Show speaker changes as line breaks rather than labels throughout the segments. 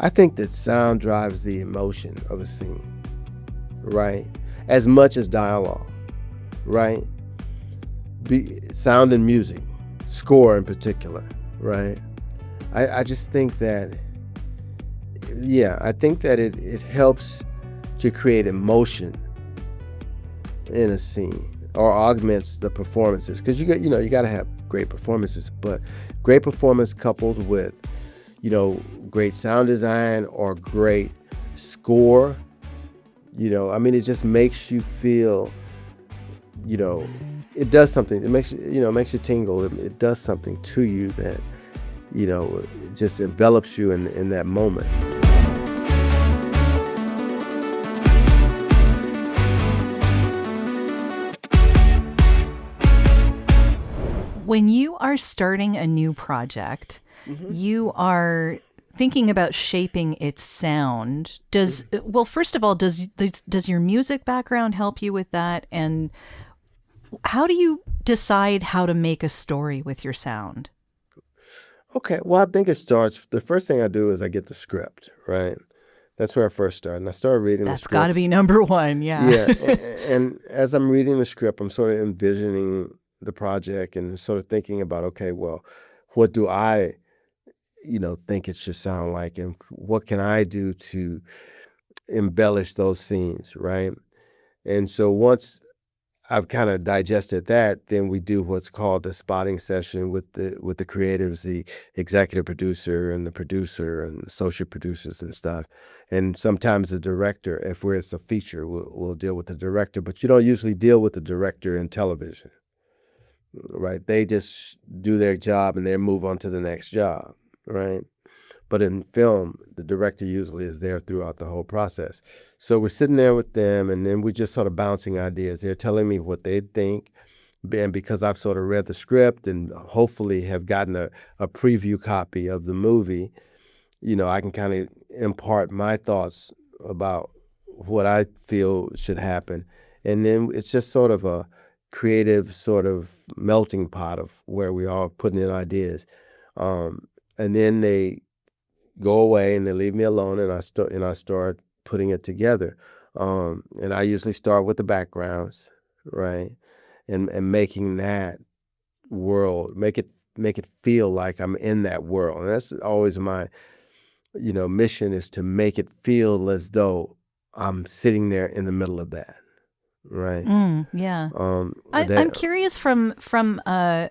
I think that sound drives the emotion of a scene, right? As much as dialogue, right? Sound and music, score in particular, right? I just think that, yeah, I think that it helps to create emotion in a scene or augments the performances, because you got to have great performances, but great performance coupled with great sound design or great score, I mean, it just makes you feel, it does something. It makes you tingle. It does something to you that it just envelops you in that moment.
When you are starting a new project, you are thinking about shaping its sound. First of all, does your music background help you with that? And how do you decide how to make a story with your sound?
Okay, well, I think the first thing I do is I get the script, right? That's where I first start. And I started reading the
That's
script.
got to be number one, yeah.
Yeah, and as I'm reading the script, I'm sort of envisioning the project and sort of thinking about, okay, well, what do I, think it should sound like, and what can I do to embellish those scenes, right? And so once I've kind of digested that, then we do what's called the spotting session with the creatives, the executive producer and the producer and associate producers and stuff. And sometimes the director, if it's a feature, we'll deal with the director, but you don't usually deal with the director in television, right? They just do their job and they move on to the next job, right? But in film, the director usually is there throughout the whole process. So we're sitting there with them, and then we're just sort of bouncing ideas. They're telling me what they think. And because I've sort of read the script and hopefully have gotten a preview copy of the movie, I can kind of impart my thoughts about what I feel should happen. And then it's just sort of a creative sort of melting pot of where we all putting in ideas. And then they go away and they leave me alone, and I start putting it together. And I usually start with the backgrounds, right? And making that world, make it feel like I'm in that world. And that's always my, mission, is to make it feel as though I'm sitting there in the middle of that, right?
Yeah. I'm curious from a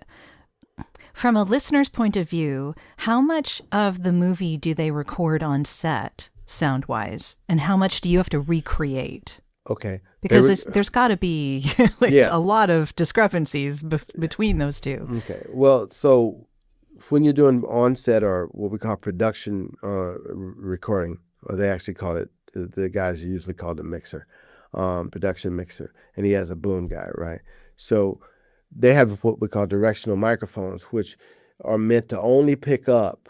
listener's point of view, how much of the movie do they record on set, sound-wise, and how much do you have to recreate?
Okay.
Because there's got to be a lot of discrepancies between those two.
Okay. Well, so when you're doing on-set or what we call production recording, or they actually call it, the guys usually call it a mixer, production mixer, and he has a boom guy, right? So they have what we call directional microphones, which are meant to only pick up,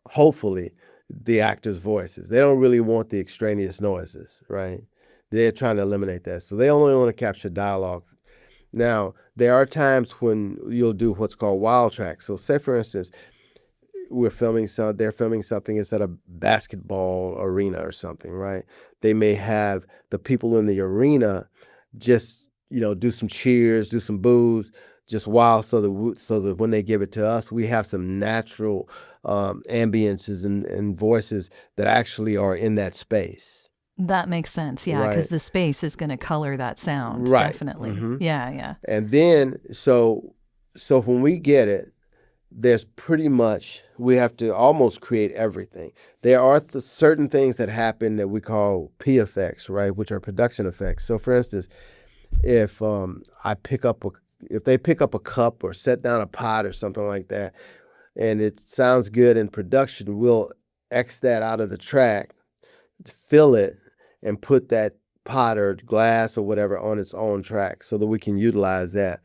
hopefully, the actors' voices. They don't really want the extraneous noises, right? They're trying to eliminate that. So they only want to capture dialogue. Now, there are times when you'll do what's called wild tracks. So say, for instance, they're filming something instead of basketball arena or something, right? They may have the people in the arena just do some cheers, do some boos, just wild, so that when they give it to us, we have some natural ambiences and voices that actually are in that space.
That makes sense, yeah, because the space is going to color that sound,
right.
Definitely.
Mm-hmm.
Yeah.
And then, so when we get it, there's pretty much, we have to almost create everything. There are certain things that happen that we call P effects, right, which are production effects. So, for instance, if they pick up a cup or set down a pot or something like that, and it sounds good in production, we'll X that out of the track, fill it, and put that pot or glass or whatever on its own track so that we can utilize that,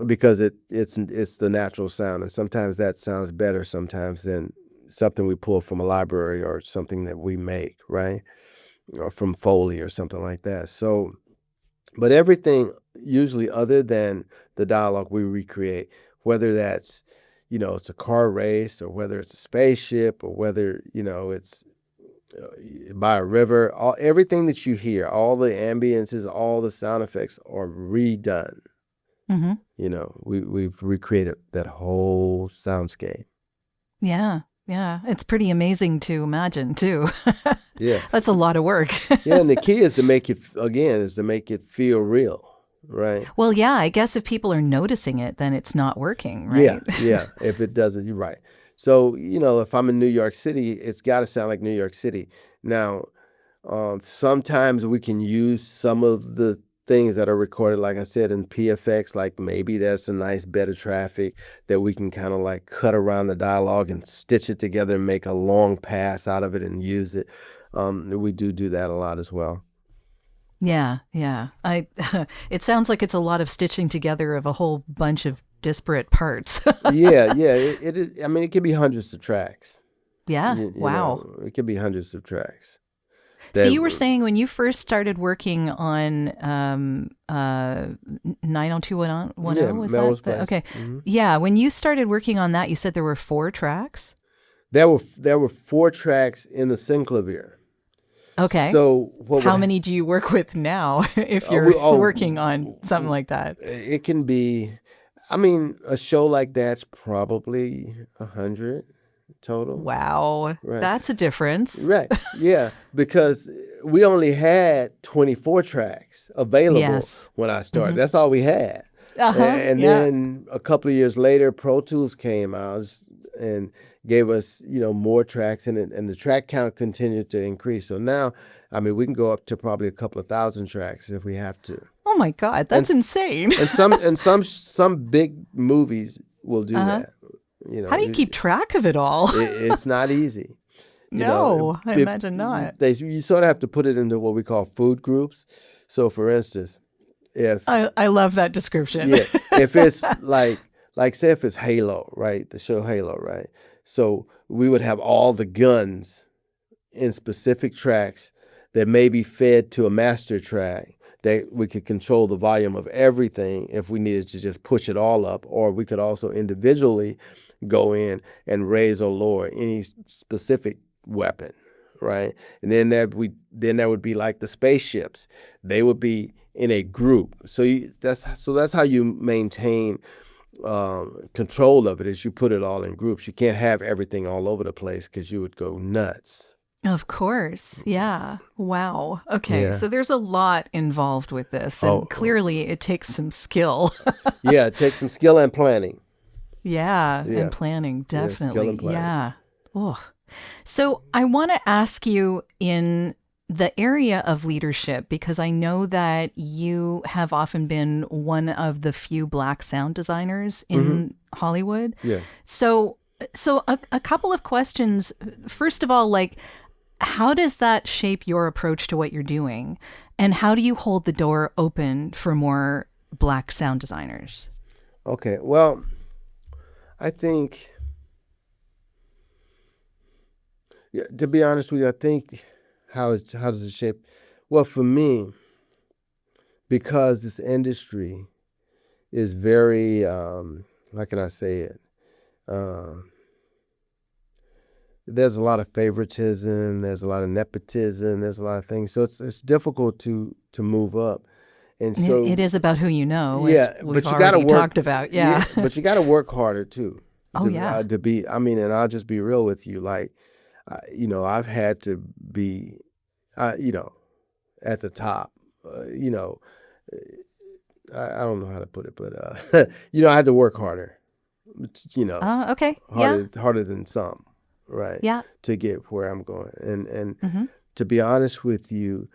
because it's the natural sound, and sometimes that sounds better sometimes than something we pull from a library or something that we make, right, or from Foley or something like that. So, but everything usually other than the dialogue we recreate, whether that's it's a car race, or whether it's a spaceship, or whether, it's by a river, everything that you hear, all the ambiences, all the sound effects are redone.
Mm-hmm.
We've recreated that whole soundscape.
Yeah. Yeah. It's pretty amazing to imagine too.
Yeah.
That's a lot of work.
Yeah, and the key is to make it feel real, right?
Well, yeah, I guess if people are noticing it, then it's not working,
Yeah,
right?
yeah. If it doesn't, you're right. So, if I'm in New York City, it's got to sound like New York City. Now, sometimes we can use some of the things that are recorded, like I said, in PFX, like maybe there's a nice bed of traffic that we can kind of like cut around the dialogue and stitch it together and make a long pass out of it and use it. We do that a lot as well.
Yeah, yeah. It sounds like it's a lot of stitching together of a whole bunch of disparate parts.
Yeah, yeah. It is. I mean, it could be hundreds of tracks.
Yeah. Wow.
It could be hundreds of tracks.
So
That
you were saying when you first started working on 90210,
Yeah,
was
Melrose
that
Place.
okay? Yeah, when you started working on that, you said there were 4 tracks.
There were 4 tracks in the synclavier.
Okay.
So
How many do you work with now if you're working on something like that?
It can be. I mean, a show like that's probably 100 total.
Wow.
Right.
That's a difference.
Right. Yeah, because we only had 24 tracks available
Yes.
when I started. That's all we had.
Uh-huh.
And
Yeah.
then a couple of years later, Pro Tools came out and gave us, more tracks, and the track count continued to increase. So now, I mean, we can go up to probably a couple of thousand tracks if we have to.
Oh my God, that's insane.
And some big movies will do that.
How do you keep track of it all?
It's not easy.
No, I imagine not.
You sort of have to put it into what we call food groups. So, for instance, if
I love that description.
yeah, if it's like say if it's Halo, right? The show Halo, right? So we would have all the guns in specific tracks that may be fed to a master track that we could control the volume of everything if we needed to just push it all up, or we could also individually go in and raise or lower any specific weapon, right? And then there would be like the spaceships. They would be in a group. So that's how you maintain control of it, is you put it all in groups. You can't have everything all over the place because you would go nuts.
Of course. Yeah. Wow. Okay.
Yeah.
So there's a lot involved with this, and clearly it takes some skill.
Yeah, it takes some skill and planning.
Yeah.
Yeah.
And planning,
Yeah,
definitely.
skill and planning.
Yeah. Oh. So I want to ask you in the area of leadership, because I know that you have often been one of the few Black sound designers in Hollywood.
Yeah.
So a couple of questions. First of all, like, how does that shape your approach to what you're doing? And how do you hold the door open for more Black sound designers?
Okay. Well, I think, to be honest with you, I think how does it shape? Well, for me, because this industry is very, how can I say it? There's a lot of favoritism. There's a lot of nepotism. There's a lot of things. So it's difficult to move up. And so
It is about who you know,
yeah,
as we've
but you got to
already talked about. Yeah.
but you got to work harder too.
Oh, yeah.
To be. I mean, and I'll just be real with you. Like, I've had to be, at the top. I don't know how to put it, but I had to work harder.
Okay. Yeah.
Harder than some, right?
Yeah.
To get where I'm going, and to be honest with you,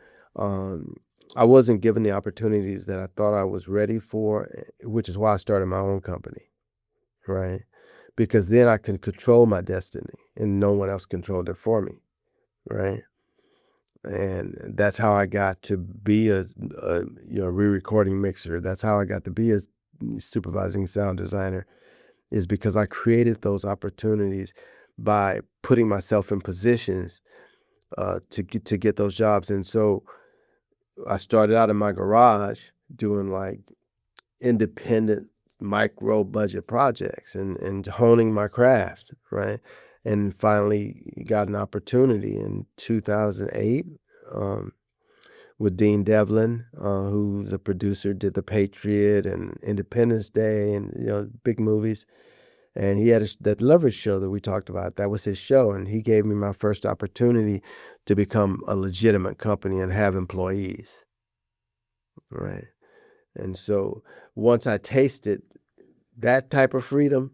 I wasn't given the opportunities that I thought I was ready for, which is why I started my own company, right? Because then I can control my destiny, and no one else controlled it for me, right? And that's how I got to be a re-recording mixer. That's how I got to be a supervising sound designer, is because I created those opportunities by putting myself in positions to get those jobs. And so I started out in my garage doing like independent micro budget projects and honing my craft, right? And finally got an opportunity in 2008 um, with Dean Devlin, who's a producer, did The Patriot and Independence Day and, big movies. And he had that Lovers show that we talked about. That was his show. And he gave me my first opportunity to become a legitimate company and have employees, right? And so once I tasted that type of freedom,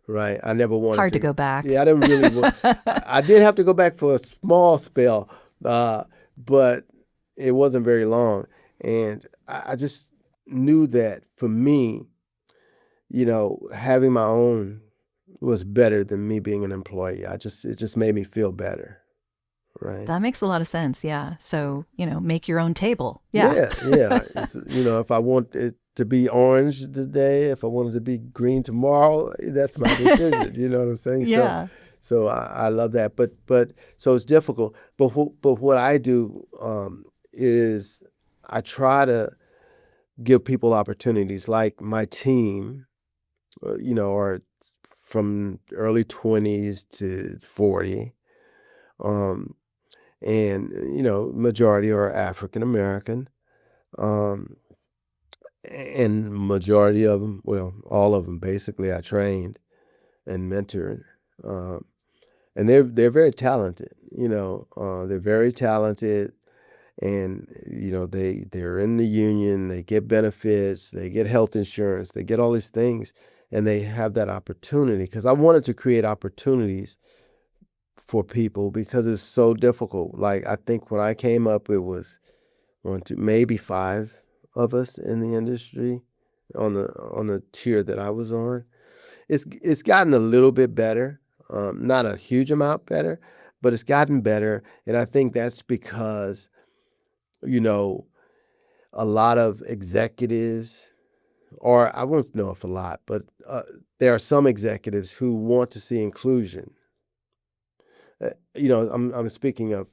right, I never wanted
Hard to
to.
go back.
Yeah, I didn't really want. I did have to go back for a small spell, but it wasn't very long. And I just knew that for me, having my own was better than me being an employee. It just made me feel better, right?
That makes a lot of sense. Yeah. So, make your own table. Yeah.
Yeah, yeah. If I want it to be orange today, if I want it to be green tomorrow, that's my decision. You know what I'm saying?
Yeah.
So I love that. But so it's difficult. But what I do is I try to give people opportunities, like my team, are from early 20s to 40. Um, and, majority are African American. Um, and majority of them, well, all of them basically, I trained and mentored. Um, and they're very talented, they're very talented. And, they're in the union, they get benefits, they get health insurance, they get all these things. And they have that opportunity because I wanted to create opportunities for people because it's so difficult. Like, I think when I came up, it was one, two, maybe five of us in the industry on the tier that I was on. It's gotten a little bit better, not a huge amount better, but it's gotten better. And I think that's because, a lot of executives, or I won't know if a lot, but there are some executives who want to see inclusion. I'm speaking of,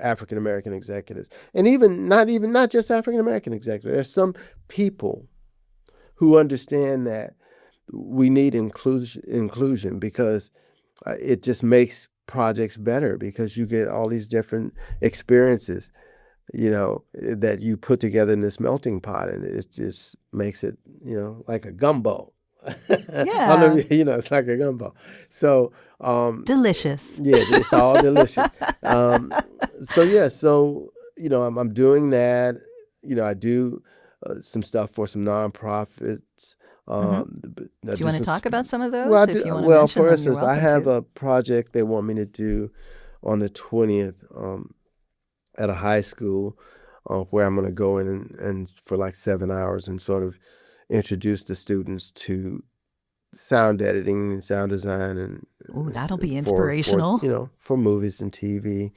African American executives, and not just African American executives. There's some people who understand that we need inclusion because it just makes projects better because you get all these different experiences, that you put together in this melting pot, and it just makes it, like a gumbo. I don't know,
Yeah.
it's like a gumbo. So,
Delicious.
yeah, it's all delicious. So yeah, I'm doing that. I do some stuff for some nonprofits.
Hmm.
I
Do you
do
want to
some,
talk about some of
well, I
those?
do,
If you want to
well,
mention
for
them, you're
instance, I
welcome
have
to.
a project they want me to do on the 20th at a high school where I'm going to go in and for like 7 hours and sort of introduce the students to sound editing and sound design and
Ooh, that'll be
for
inspirational.
for movies and TV.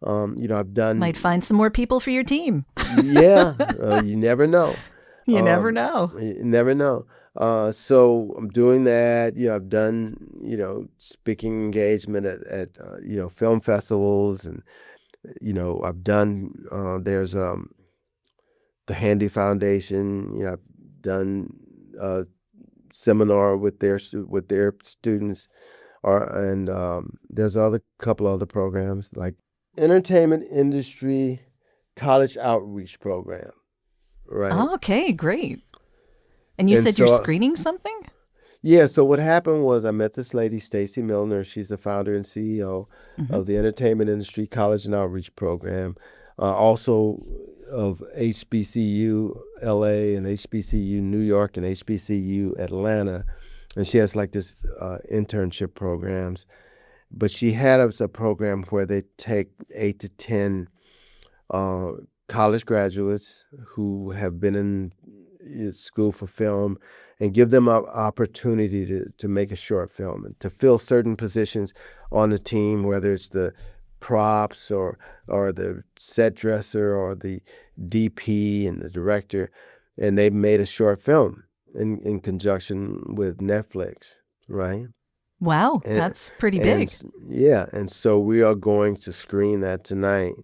I've done,
Might find some more people for your team.
yeah, you never know.
You never
Um,
know.
you never know. So I'm doing that. I've done, speaking engagement at film festivals, and I've done. There's the Handy Foundation. I've done seminar with their students, and there's other couple other programs like entertainment industry college outreach program, right?
Okay, great. And you
And
said you're
so
screening something?
yeah, so what happened was I met this lady, Stacy Milner. She's the founder and CEO
Hmm.
of the entertainment industry college and outreach program, also of HBCU LA and HBCU New York and HBCU Atlanta. And she has like this internship programs. But she had us a program where they take 8 to 10 uh, college graduates who have been in school for film and give them an opportunity to make a short film and to fill certain positions on the team, whether it's the props or the set dresser or the DP and the director. And they made a short film in conjunction with Netflix, right?
Wow,
And,
that's pretty
and
big.
yeah, and so we are going to screen that tonight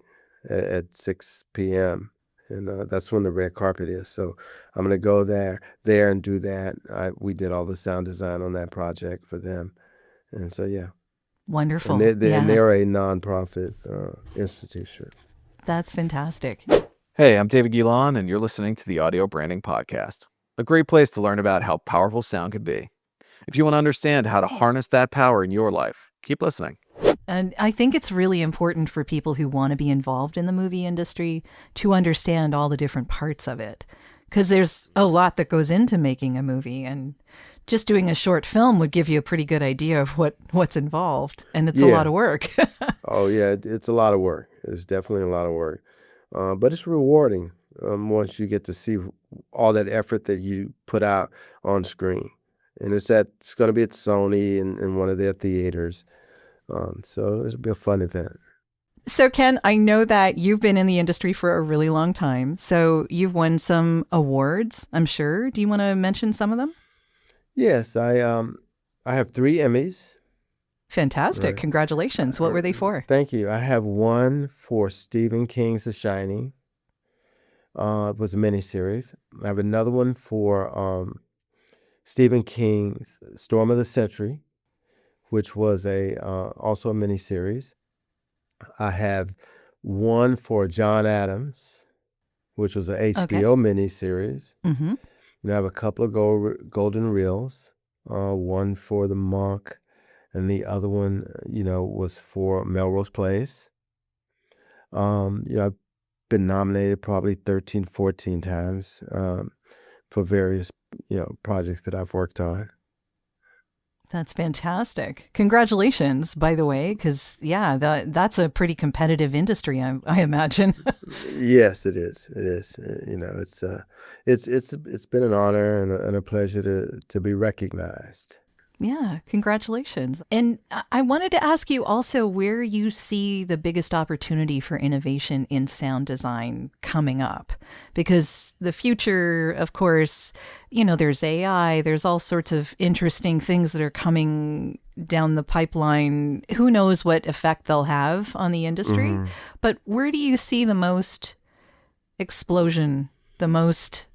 at 6 p.m. and that's when the red carpet is. So I'm going to go there and do that. We did all the sound design on that project for them, and so yeah. And
Wonderful. Yeah,
they're a nonprofit institution.
that's fantastic.
Hey, I'm David Gilon, and you're listening to the Audio Branding Podcast, a great place to learn about how powerful sound can be. If you want to understand how to harness that power in your life, keep listening.
And I think it's really important for people who want to be involved in the movie industry to understand all the different parts of it. Because there's a lot that goes into making a movie, and just doing a short film would give you a pretty good idea of what's involved. And it's a lot of work.
Oh, yeah, it's a lot of work. It's definitely a lot of work. But it's rewarding once you get to see all that effort that you put out on screen. And it's going to be at Sony in one of their theaters. So it'll be a fun event.
So, Ken, I know that you've been in the industry for a really long time. So you've won some awards, I'm sure. Do you want to mention some of them?
Yes, I have 3 Emmys.
Fantastic. Right. Congratulations. What were they for?
Thank you. I have one for Stephen King's The Shining. It was a miniseries. I have another one for Stephen King's Storm of the Century, which was also a miniseries. I have one for John Adams, which was an HBO miniseries. Mm-hmm. I have a couple of golden reels. One for The Monk, and the other one, was for Melrose Place. I've been nominated probably 13, 14 times for various, projects that I've worked on.
That's fantastic. Congratulations, by the way, because, that's a pretty competitive industry, I imagine.
Yes, it is. It is. It's been an honor and a pleasure to be recognized.
Yeah, congratulations. And I wanted to ask you also where you see the biggest opportunity for innovation in sound design coming up. Because the future, of course, there's AI, there's all sorts of interesting things that are coming down the pipeline. Who knows what effect they'll have on the industry? Mm-hmm. But where do you see the most explosion, the most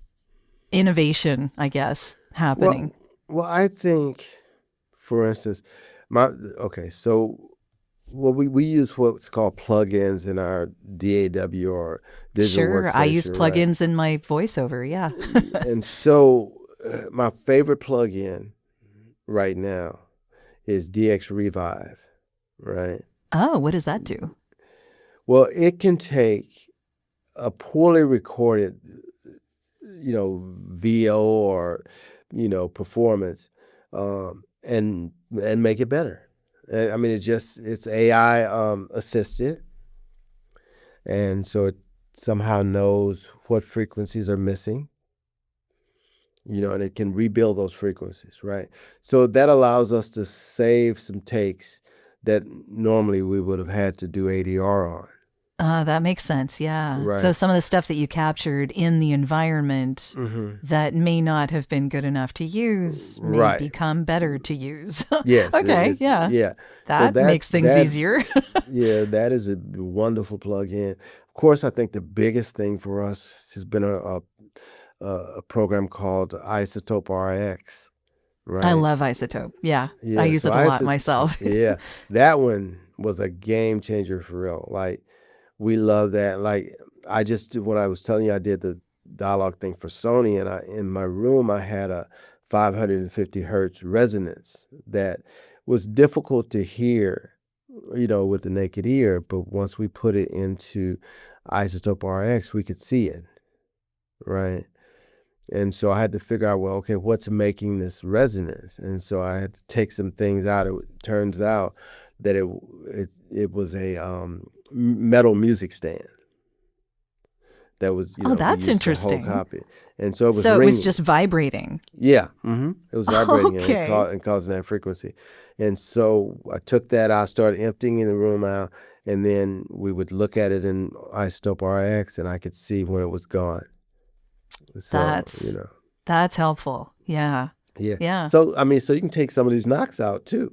innovation, I guess, happening?
Well, I think... For instance, we use what's called plugins in our DAW or digital workstation.
Sure, I use plugins in my voiceover, yeah.
And so my favorite plugin right now is DX Revive, right?
Oh, what does that do?
Well, it can take a poorly recorded, VO or, performance, and make it better. I mean, it's AI assisted, and so it somehow knows what frequencies are missing, and it can rebuild those frequencies, right? So that allows us to save some takes that normally we would have had to do ADR on.
That makes sense, yeah.
Right.
So some of the stuff that you captured in the environment that may not have been good enough to use may become better to use.
Yes.
Okay, yeah. That makes things easier.
Yeah, that is a wonderful plug-in. Of course, I think the biggest thing for us has been a program called iZotope RX. Right?
I love iZotope. Yeah, I use it a lot myself.
Yeah, that one was a game changer for real. Like, we love that. Like, when I was telling you, I did the dialogue thing for Sony, and in my room I had a 550 hertz resonance that was difficult to hear, with the naked ear. But once we put it into iZotope RX, we could see it, right? And so I had to figure out, well, okay, what's making this resonance? And so I had to take some things out. It turns out that it was a metal music stand that was
that's interesting.
The whole copy. And so it was
ringing. It was just vibrating.
Yeah, it was vibrating and causing that frequency. And so I took that out, started emptying the room out, and then we would look at it in iZotope RX, and I could see when it was gone. So,
that's helpful. Yeah.
So you can take some of these knocks out too.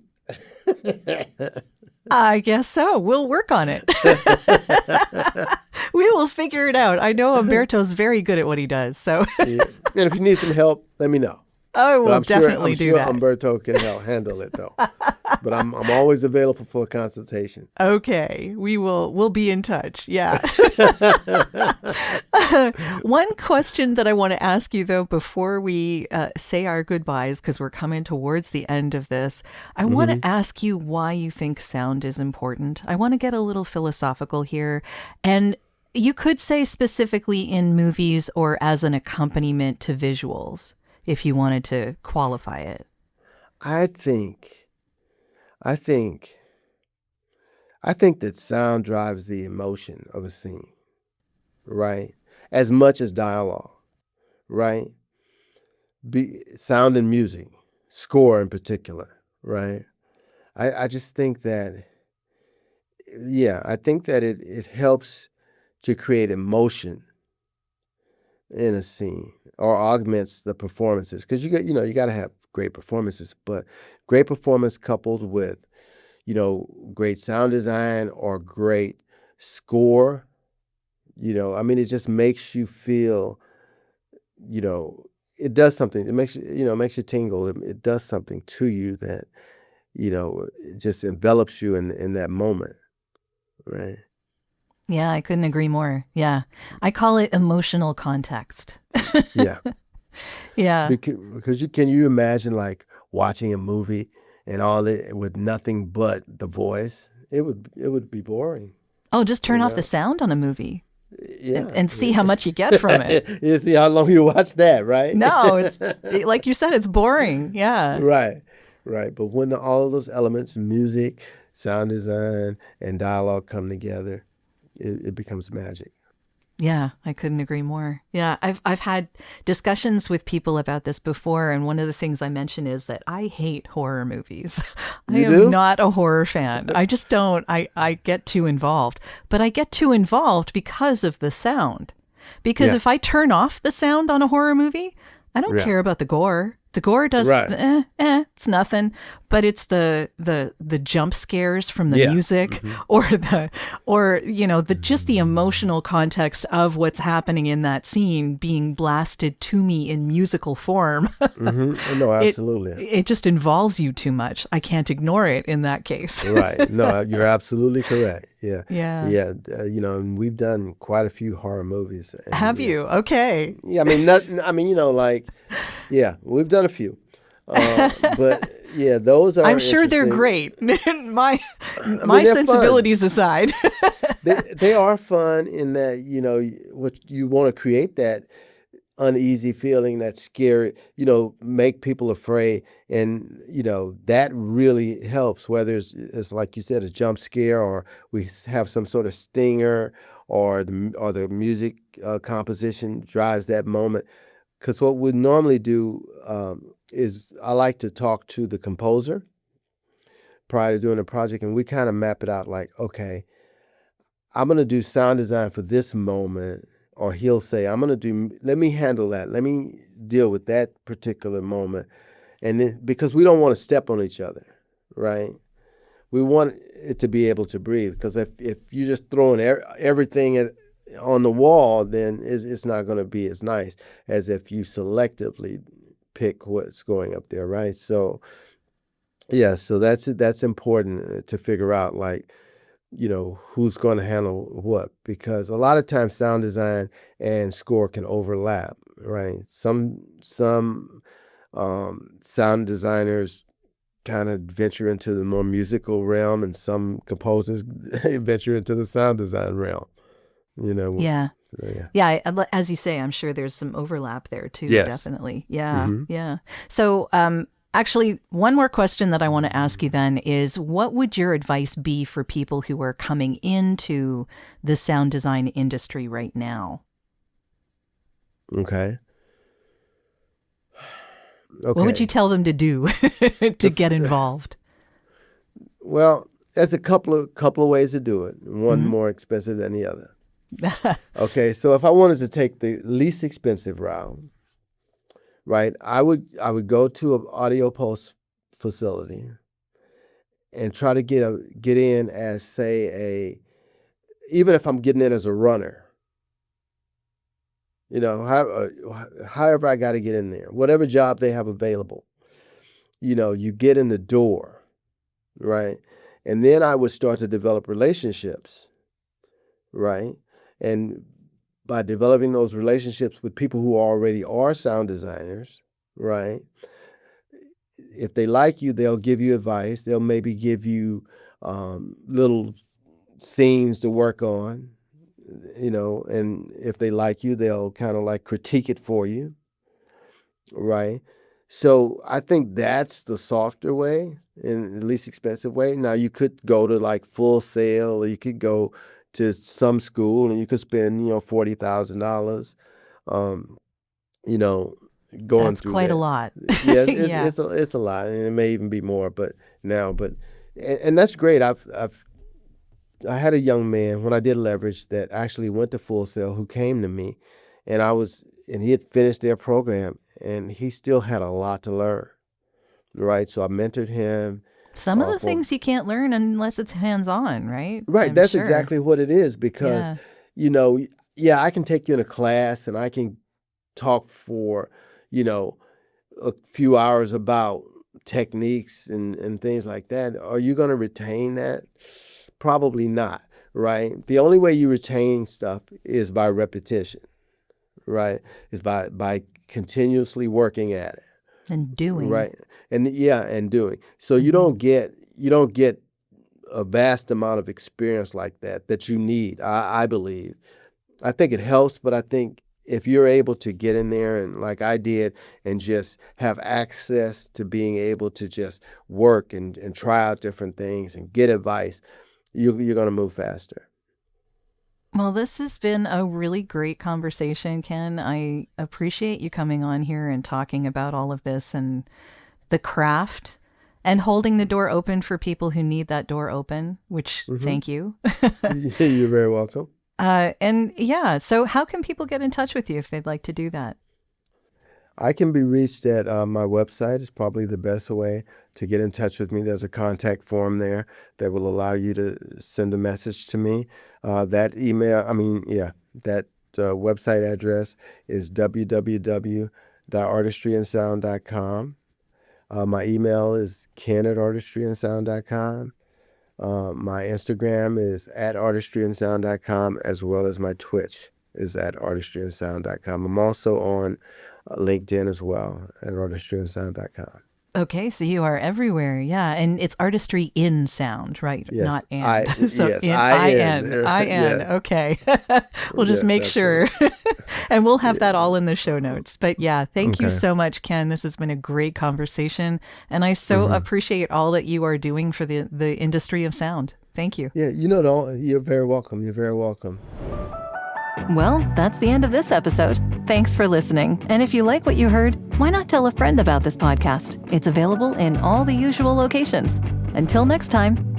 I guess so. We'll work on it. We will figure it out. I know Umberto's very good at what he does, so
Yeah. And if you need some help, let me know.
I
But
will
I'm
definitely do
sure
that.
Umberto can handle it though. But I'm always available for a consultation.
Okay, we'll be in touch. Yeah. One question that I want to ask you though before we say our goodbyes, because we're coming towards the end of this, I want to ask you why you think sound is important. I want to get a little philosophical here, and you could say specifically in movies or as an accompaniment to visuals, if you wanted to qualify it.
I think I think that sound drives the emotion of a scene, right? As much as dialogue, right? Sound and music, score in particular, right? I just think that, yeah, I think that it helps to create emotion in a scene or augments the performances because you got to have great performances, but great performance coupled with great sound design or great score, I mean, it just makes you feel, you know, it does something. It makes it makes you tingle. It does something to you that, it just envelops you in that moment, right?
Yeah, I couldn't agree more. Yeah. I call it emotional context.
Yeah.
Yeah.
Because can you imagine like watching a movie and all it with nothing but the voice? It would be boring,
Oh, just
you
turn off the
know?
sound on a movie
Yeah.
and see how much you get from it.
You see how long you watch that, right?
No, it's like you said, it's boring. Yeah.
Right. Right. But when all of those elements, music, sound design, and dialogue come together, it becomes magic.
Yeah, I couldn't agree more. Yeah, I've had discussions with people about this before, and one of the things I mention is that I hate horror movies. I
You
am
do?
not a horror fan. I just don't. I get too involved, but I get too involved because of the sound. Because
Yeah.
if I turn off the sound on a horror movie, I don't
Yeah.
care about the gore. The gore does
Right.
it's nothing, but it's the jump scares from the
Yeah.
music or the just the emotional context of what's happening in that scene being blasted to me in musical form.
No,
it
absolutely.
it just involves you too much. I can't ignore it in that case.
Right. No, you're absolutely correct. Yeah.
Yeah.
Yeah. And we've done quite a few horror movies. And,
Have you? Okay.
Yeah. I mean, yeah, we've done a few. But yeah, those are
I'm sure they're
interesting.
great. my
I
my
mean, they're fun.
sensibilities aside.
They are fun in that, what you want to create that uneasy feeling, that scary, make people afraid. And, that really helps, whether it's like you said, a jump scare or we have some sort of stinger or the music composition drives that moment. Because what we normally do is I like to talk to the composer prior to doing a project, and we kind of map it out like, okay, I'm going to do sound design for this moment, or he'll say, let me handle that. Let me deal with that particular moment. And then, because we don't want to step on each other, right? We want it to be able to breathe, because if you just throwing everything on the wall, then it's not going to be as nice as if you selectively pick what's going up there, right? So, yeah, so that's important to figure out, like, who's going to handle what, because a lot of times sound design and score can overlap, right? Some sound designers kind of venture into the more musical realm, and some composers venture into the sound design realm.
Yeah.
So, yeah.
Yeah, as you say, I'm sure there's some overlap there too,
Yes.
definitely. Yeah,
Mhm.
yeah. So, actually, one more question that I want to ask you then is what would your advice be for people who are coming into the sound design industry right now?
Okay.
What would you
Okay.
tell them to do to get involved?
Well, there's a couple of ways to do it. One
Mhm.
more expensive than the other. Okay, so if I wanted to take the least expensive route, right, I would go to an audio post facility and try to get in as, say, even if I'm getting in as a runner, however I got to get in there, whatever job they have available, you get in the door, right? And then I would start to develop relationships, right? And by developing those relationships with people who already are sound designers, right? If they like you, they'll give you advice. They'll maybe give you little scenes to work on, and if they like you, they'll kind of like critique it for you, right? So I think that's the softer way and the least expensive way. Now you could go to like Full Sail, or you could go to some school and you could spend, $40,000, you know, going
That's
through
quite a
that.
lot.
Yeah,
Yeah.
it's a lot, and it may even be more, but and that's great. I had a young man when I did Leverage that actually went to Full Sail who came to me, and he had finished their program, and he still had a lot to learn, right? So I mentored him.
Some of the
For
things you can't learn unless it's hands-on, right?
Right,
I'm
that's
sure.
exactly what it is, because
Yeah.
I can take you in a class and I can talk for a few hours about techniques and things like that. Are you going to retain that? Probably not, right? The only way you retain stuff is by repetition, right? Is by continuously working at it,
And doing.
right? And doing. So you
Mhm.
don't get a vast amount of experience like that you need. I believe. I think it helps, but I think if you're able to get in there and like I did and just have access to being able to just work and try out different things and get advice, you're going to move faster.
Well, this has been a really great conversation, Ken. I appreciate you coming on here and talking about all of this and the craft and holding the door open for people who need that door open, which thank you.
You're very welcome.
So how can people get in touch with you if they'd like to do that?
I can be reached at my website is probably the best way to get in touch with me. There's a contact form there that will allow you to send a message to me. That website address is www.artistryandsound.com. My email is ken@artistryandsound.com. My Instagram is @artistryandsound.com, as well as my Twitch is @artistryandsound.com. I'm also on LinkedIn as well at artistryandsound.com.
Okay, so you are everywhere. Yeah, and it's artistry in sound, right?
Yes,
Not and. So
yes,
in
I-N.
I-N.
Yes.
Okay. We'll just
Yes,
make sure. And we'll have that all in the show notes. But yeah, thank you
Okay.
so much, Ken. This has been a great conversation. And I so appreciate all that you are doing for the industry of sound. Thank you.
Yeah, you're very welcome. You're very welcome.
Well, that's the end of this episode. Thanks for listening. And if you like what you heard, why not tell a friend about this podcast? It's available in all the usual locations. Until next time.